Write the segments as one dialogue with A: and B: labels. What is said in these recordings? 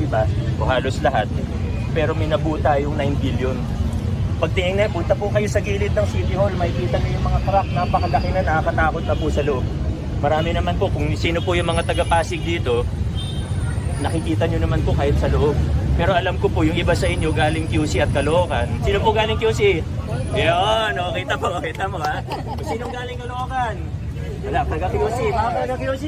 A: iba, o halos lahat. Pero minabuta yung 9 billion. Pagtingin na, punta po kayo sa gilid ng City Hall, makikita nyo yung mga crack, napakalaki na, nakakatakot na po sa loob. Marami naman po, kung sino po yung mga taga-Pasig dito, nakikita nyo naman po kahit sa loob. Pero alam ko po, yung iba sa inyo galing QC at Caloocan. Sino po galing QC? Yun, o, kita mo ha. Kung sinong galing Caloocan? Wala, taga-QC, mga taga-QC.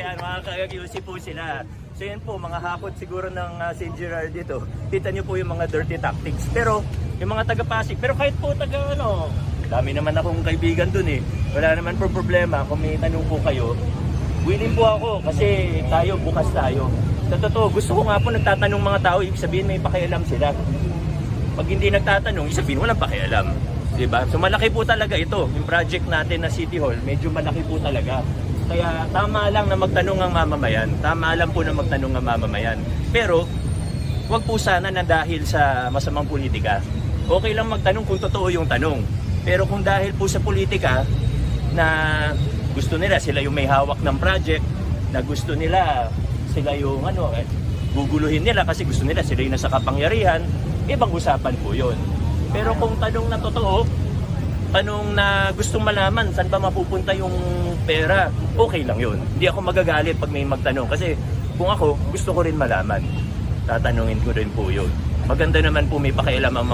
A: Yan, mga taga-QC po sila. So yan po, mga hakot siguro ng St. Gerard dito. Kita nyo po yung mga dirty tactics. Pero, yung mga taga-Pasig, pero kahit po dami naman akong kaibigan dun eh. Wala naman po problema kung may tanong po kayo. Willing po ako kasi tayo, bukas tayo. Sa totoo, gusto ko nga po nagtatanong mga tao, ibig sabihin may pakialam sila. Pag hindi nagtatanong, ibig sabihin walang pakialam. Diba? So malaki po talaga ito. Yung project natin na City Hall, medyo malaki po talaga. Kaya tama lang na magtanong ang mamamayan. Tama lang po na magtanong ang mamamayan. Pero, wag po sana na dahil sa masamang politika. Okay lang magtanong kung totoo yung tanong. Pero kung dahil po sa politika na gusto nila sila yung may hawak ng project, na gusto nila sila yung guguluhin nila kasi gusto nila sila yung nasa kapangyarihan, ibang usapan po yun. Pero kung tanong na totoo, tanong na gustong malaman saan ba mapupunta yung pera, okay lang yun. Hindi ako magagalit pag may magtanong kasi kung ako, gusto ko rin malaman. Tatanungin ko rin po yun. Maganda naman po may pakialam ang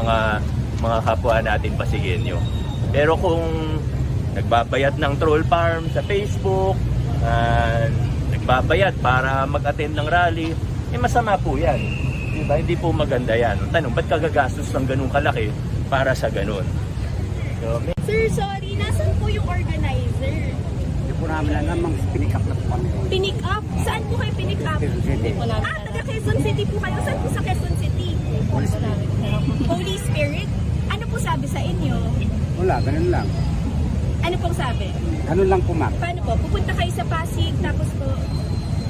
A: mga kapwa natin Pasigenyo. Pero kung nagbabayad ng troll farm sa Facebook, nagbabayad para mag-attend ng rally, masama po yan. Diba? Hindi po maganda yan. Tanong, ba't kagagastos ng ganun kalaki para sa ganun? So,
B: Sir, sorry, nasan po yung organizer?
C: Hindi po namin alam, pinick up na po kami.
B: Pinick up? Saan po kayo pinick up?
C: Quezon City.
B: Taga Quezon City po kayo. Saan po sa Quezon City? Holy Spirit? Ano po sabi sa inyo?
C: Wala, ganun lang.
B: Ano pong sabi?
C: Ganun lang po, ma'am.
B: Paano po? Pupunta kayo sa Pasig, tapos po,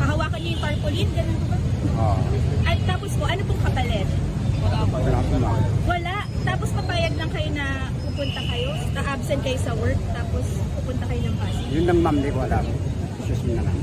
B: hahawakan niyo yung tarpaulin, ganun po ba?
C: Oo.
B: At tapos po, ano pong kapalit?
C: Wala po, ma'am.
B: Wala. Tapos papayag lang kayo na pupunta kayo, na-absent kayo sa work, tapos pupunta kayo ng Pasig.
C: Yun lang, ma'am, di ko alam. Excuse me na lang.